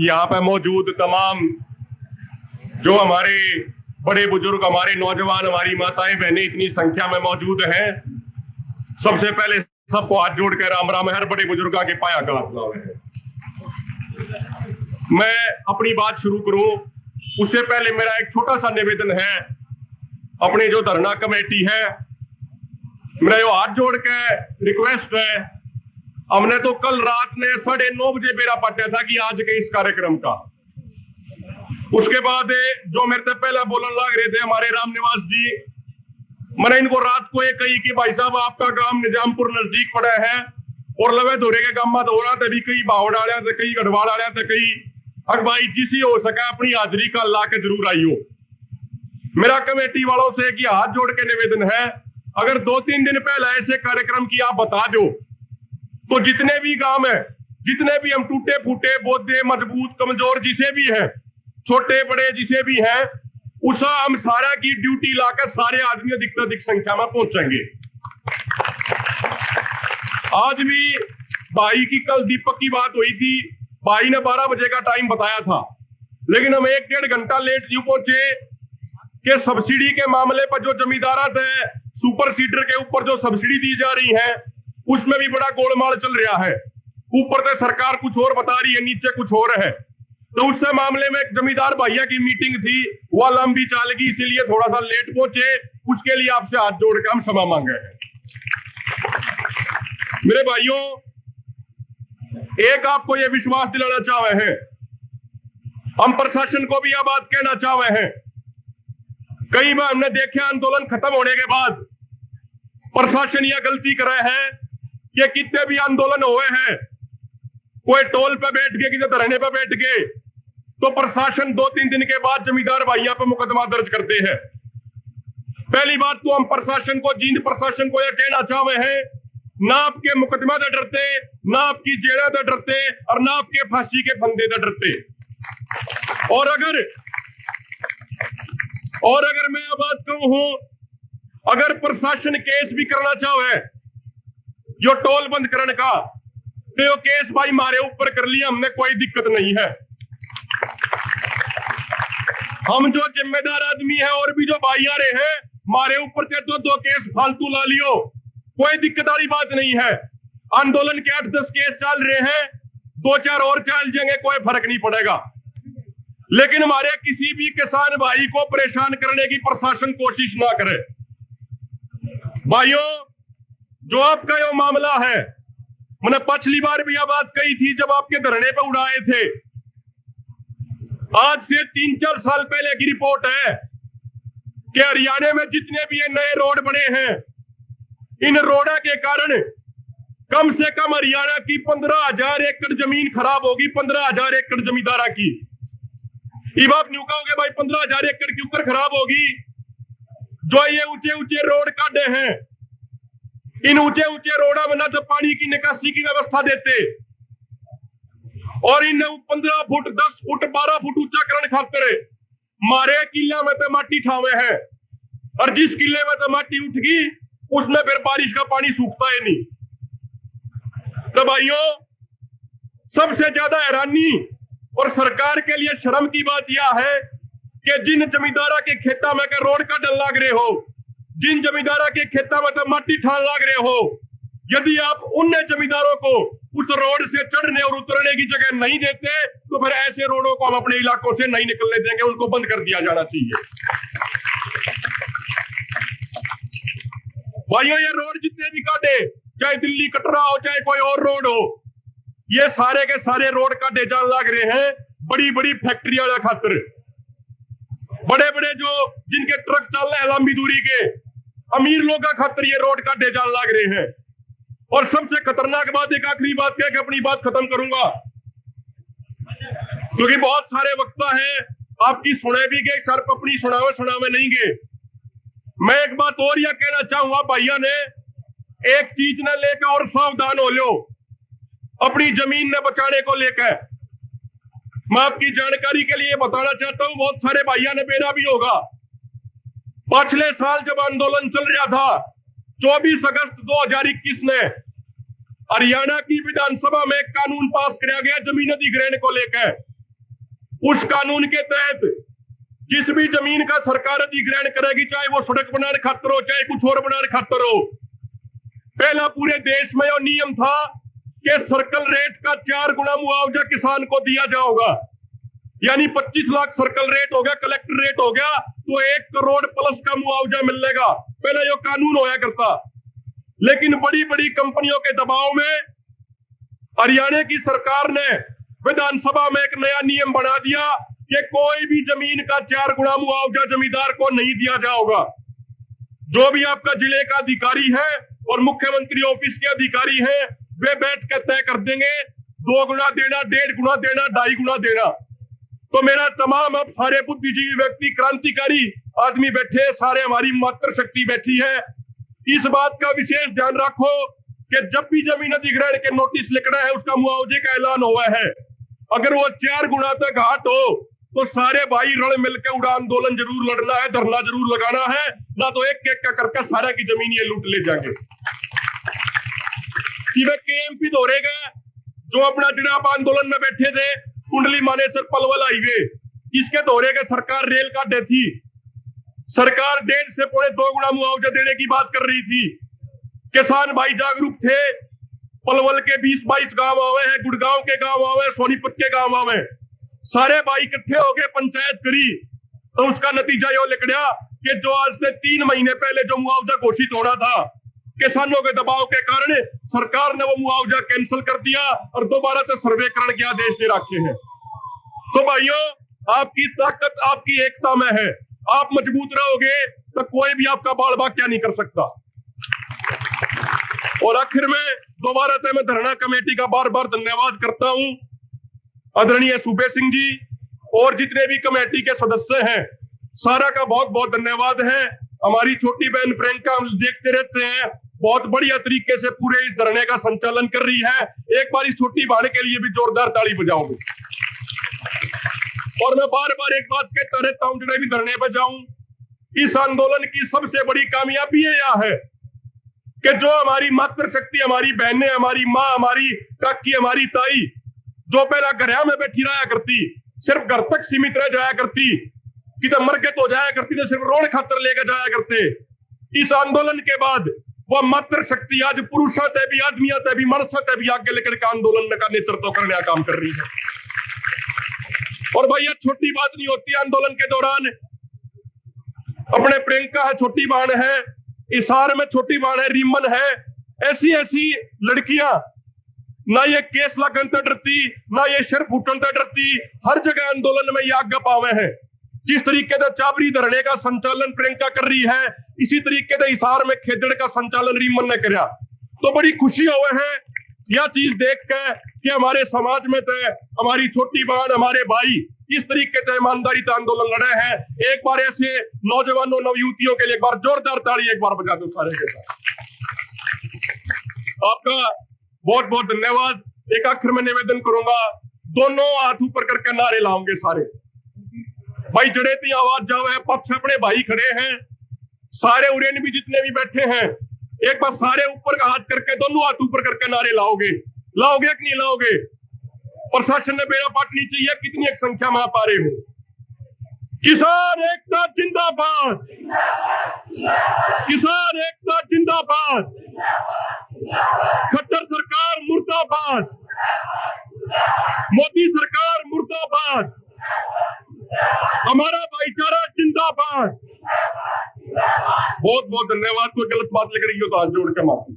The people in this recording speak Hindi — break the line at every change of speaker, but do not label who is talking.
यहाँ पे मौजूद तमाम जो हमारे बड़े बुजुर्ग, हमारे नौजवान, हमारी माताएं बहनें इतनी संख्या में मौजूद हैं, सबसे पहले सबको हाथ जोड़ कर राम राम। हर बड़े बुजुर्ग के पाया का है। मैं अपनी बात शुरू करूं उससे पहले मेरा एक छोटा सा निवेदन है। अपनी जो धरना कमेटी है, मेरा जो हाथ जोड़ के रिक्वेस्ट है, हमने तो कल रात ने 9:30 बजे बेरा पाटा था कि आज के इस कार्यक्रम का। उसके बाद जो मेरे से पहले बोलने लग रहे थे हमारे रामनिवास जी, मैंने इनको रात को ये कही कि भाई साहब आपका गांव निजामपुर नजदीक पड़ा है और लवे धोरे के गांव में दौड़ा थे भी, कई बाव डालिया थे, कई गढ़वाल डालिया थे, कई भाई जिसी हो सका अपनी हाजिरी का ला के जरूर आई हो। मेरा कमेटी वालों से कि हाथ जोड़ के निवेदन है, अगर 2-3 दिन पहले ऐसे कार्यक्रम की आप बता दो तो जितने भी गांव है, जितने भी हम टूटे फूटे, बोधे, मजबूत, कमजोर जिसे भी है, छोटे बड़े जिसे भी है, उसा हम सारा की ड्यूटी लाकर सारे आदमी अधिक संख्या में पहुंचेंगे। आज भी भाई की कल दीपक की बात हुई थी, भाई ने 12 बजे का टाइम बताया था, लेकिन हम 1-1.5 घंटा लेट यूं पहुंचे कि सब्सिडी के मामले पर जो जमींदारा थे, सुपर सीडर के ऊपर जो सब्सिडी दी जा रही है उसमें भी बड़ा गोलमाल चल रहा है। ऊपर से सरकार कुछ और बता रही है, नीचे कुछ और है। तो उस मामले में जमींदार भैया की मीटिंग थी, वह लंबी चल गई, इसीलिए थोड़ा सा लेट पहुंचे। उसके लिए आपसे हाथ जोड़ के हम क्षमा मांगे हैं। मेरे भाइयों, एक आपको यह विश्वास दिलाना चाहे हैं, हम प्रशासन को भी यह बात कहना चाहे हैं, कई बार हमने देखे आंदोलन खत्म होने के बाद प्रशासन यह गलती कर रहा है कि कितने भी आंदोलन हुए हैं, कोई टोल पे बैठ गए, किसी धरने पे बैठ गए, तो प्रशासन 2-3 दिन के बाद जमींदार भाइयों पे मुकदमा दर्ज करते हैं। पहली बात तो हम प्रशासन को, जींद प्रशासन को यह कहना चाहे हैं, ना आपके मुकदमा से डरते, ना आपकी जेल से डरते और ना आपके फांसी के फंदे से डरते। और अगर मैं यह बात कहूं, अगर प्रशासन केस भी करना चाहे जो टोल बंद करने का, तो यो केस भाई मारे ऊपर कर लिया, हमने कोई दिक्कत नहीं है। हम जो जिम्मेदार आदमी है और भी जो भाई आ रहे हैं, मारे ऊपर से 2-2 केस फालतू ला लियो, कोई दिक्कत वाली बात नहीं है। आंदोलन के 8-10 केस चल रहे हैं, 2-4 और चल जाएंगे, कोई फर्क नहीं पड़ेगा। लेकिन हमारे किसी भी किसान भाई को परेशान करने की प्रशासन कोशिश ना करे। भाइयों, जो आपका ये मामला है, मैंने पिछली बार भी यह बात कही थी जब आपके धरने पे उड़ाए थे, आज से 3-4 साल पहले की रिपोर्ट है कि हरियाणा में जितने भी ये नए रोड बने हैं, इन रोडों के कारण कम से कम हरियाणा की 15,000 एकड़ जमीन खराब होगी। 15,000 एकड़ जमींदारा की। अब आप न्यू कहोगे भाई 15,000 एकड़ के ऊपर खराब होगी। जो ये ऊंचे ऊंचे रोड काटे हैं, इन ऊंचे ऊंचे रोडों में ना तो पानी की निकासी की व्यवस्था देते, और इन 15 फुट 10 फुट 12 फुट ऊंचा करने खातिर मारे किला में तो माटी ठावे हैं, और जिस किले में तो माटी उठ गई उसमें फिर बारिश का पानी सूखता है नहीं। तो भाइयों, सबसे ज्यादा हैरानी और सरकार के लिए शर्म की बात यह है कि जिन जमींदारा के खेता में का रोड का डल लाग रहे हो, जिन जमींदारा के खेता में तो माटी ठान लाग रहे हो, यदि आप उन जमींदारों को उस रोड से चढ़ने और उतरने की जगह नहीं देते, तो फिर ऐसे रोडों को हम अपने इलाकों से नहीं निकलने देंगे, उनको बंद कर दिया जाना चाहिए। भाइयों, ये रोड जितने भी काटे, चाहे दिल्ली कटरा हो, चाहे कोई और रोड हो, ये सारे के सारे रोड काटे जान लग रहे हैं बड़ी बड़ी फैक्ट्रियों का खातिर। बड़े बड़े जो जिनके ट्रक चल रहे हैं लंबी दूरी के, अमीर लोगों का खातिर ये रोड काटे जान लग रहे हैं। और सबसे खतरनाक बात, एक आखिरी बात कह के अपनी बात खत्म करूंगा, क्योंकि बहुत सारे वक्ता हैं, आपकी सुने भी गए, सिर्फ अपनी सुनावे नहीं गए। मैं एक बात और यह कहना चाहूंगा, भैया ने एक चीज न लेकर और सावधान हो लो, अपनी जमीन न बचाने को लेकर। मैं आपकी जानकारी के लिए बताना चाहता हूं, बहुत सारे भैया ने बेरा भी होगा, पिछले साल जब आंदोलन चल रहा था 24 अगस्त 2021 ने हरियाणा की विधानसभा में एक कानून पास किया गया जमीन अधिग्रहण को लेकर। उस कानून के तहत जिस भी जमीन का सरकार अधिग्रहण करेगी, चाहे वो सड़क बनाने खातर हो, चाहे कुछ और बनाने खातर हो, पहला पूरे देश में यह नियम था कि सर्कल रेट का 4 गुना मुआवजा किसान को दिया जाएगा। यानी 25 लाख सर्कल रेट हो गया, कलेक्टर रेट हो गया, तो 1 करोड़ प्लस का मुआवजा मिलेगा। पहले यो कानून होया करता, लेकिन बड़ी बड़ी कंपनियों के दबाव में हरियाणा की सरकार ने विधानसभा में एक नया नियम बना दिया कि कोई भी जमीन का 4 गुना मुआवजा जमींदार को नहीं दिया जाएगा। जो भी आपका जिले का अधिकारी है और मुख्यमंत्री ऑफिस के अधिकारी हैं, वे बैठ कर तय कर देंगे 2 गुना देना, 1.5 गुना देना, 2.5 गुना देना। तो मेरा तमाम अब सारे बुद्धिजीवी व्यक्ति, क्रांतिकारी आदमी बैठे, सारे हमारी मातृ शक्ति बैठी है, इस बात का विशेष ध्यान रखो कि जब भी जमीन अधिग्रहण के नोटिस लिखना है, उसका मुआवजे का ऐलान हुआ है, अगर वो 4 गुना तक घाट हो तो सारे भाई रल मिलकर उड़ा आंदोलन जरूर लड़ना है, धरना जरूर लगाना है, ना तो एक एक का करके सारा की जमीन ये लूट ले जाएंगे। कि वे केएमपी दोहरेगा जो अपना जिनाब आंदोलन में बैठे थे, कुंडली मानेसर पलवल हाईवे, इसके दोहरे के सरकार रेल काटे थी। सरकार 1.5 से 2.5 गुना मुआवजा देने की बात कर रही थी। किसान भाई जागरूक थे, पलवल के 20-22 गांव आवे हैं, गुड़गांव के गांव आवे, सोनीपत के गांव आवे, सारे भाई इकट्ठे हो गए, पंचायत करी, तो उसका नतीजा यो निकला कि जो आज से 3 महीने पहले जो मुआवजा घोषित होना था, किसानों के दबाव के कारण सरकार ने वो मुआवजा कैंसिल कर दिया और दोबारा से सर्वेकरण के आदेश दे रखे हैं। तो भाइयों, आपकी ताकत आपकी एकता में है, आप मजबूत रहोगे तो कोई भी आपका बाल बाक्या नहीं कर सकता। और आखिर में दोबारा से मैं धरना कमेटी का बार बार धन्यवाद करता हूं, आदरणीय सूबे सिंह जी और जितने भी कमेटी के सदस्य हैं, सारा का बहुत बहुत धन्यवाद है। हमारी छोटी बहन प्रियंका, हम देखते रहते हैं, बहुत बढ़िया तरीके से पूरे इस धरने का संचालन कर रही है। एक बार इस छोटी बहन के लिए भी जोरदार ताली बजाऊंगी। और मैं बार बार एक बात कहता रहता हूं, जितने भी धरने पर जाऊं, इस आंदोलन की सबसे बड़ी कामयाबी यह है कि जो हमारी मातृशक्ति, हमारी बहनें, हमारी माँ, हमारी काकी, हमारी ताई, जो पहला घरिया में बैठी रहा करती, सिर्फ घर तक सीमित रह जाया करती, किधर मरकत हो जाया करती तो सिर्फ रोड खातर लेकर जाया करते, इस आंदोलन के बाद वह मातृशक्ति आज पुरुषों ते भी, आदमियों ते भी, मर्दों ते भी आगे लेकर के आंदोलन का नेतृत्व करने का काम कर रही है। और भाई ये छोटी बात नहीं होती। आंदोलन के दौरान अपने प्रियंका है, छोटी बहन है, इसार में छोटी बहन है, रीमन है, ऐसी ऐसी लड़कियां ना ये केस लगन से डरती, ना ये सिर फूटन से डरती, हर जगह आंदोलन में ये आगे पावे हैं। जिस तरीके से चाबरी धरने का संचालन प्रियंका कर रही है, इसी तरीके से हिसार में खेदड़ का संचालन रीमन ने किया। तो बड़ी खुशी हुए है यह चीज देख के कि हमारे समाज में तो हमारी छोटी बहन, हमारे भाई इस तरीके से ईमानदारी से आंदोलन लड़े हैं। एक बार ऐसे नौजवानों, नवयुवतियों के लिए एक बार जोरदार ताली एक बार बजा दो सारे के साथ। आपका बहुत बहुत धन्यवाद। एक आखिर में निवेदन करूंगा, दोनों हाथ ऊपर करके नारे लाओगे सारे भाई, जड़ेती आवाज जावे, पक्ष अपने भाई खड़े हैं, सारे उरेन भी जितने भी बैठे हैं, एक बार सारे ऊपर का हाथ करके, दोनों हाथ ऊपर करके नारे लाओगे, लाओगे कि नहीं लाओगे? प्रशासन ने बेड़ा पाटनी चाहिए, कितनी एक संख्या में आप आ रहे हो। किसान एकता जिंदाबाद, किसान एकता जिंदाबाद, खट्टर सरकार मुर्दाबाद, मोदी सरकार मुर्दाबाद, हमारा भाईचारा जिंदाबाद। बहुत बहुत धन्यवाद। कोई गलत बात लग रही हो तो हाथ जोड़ के माफी।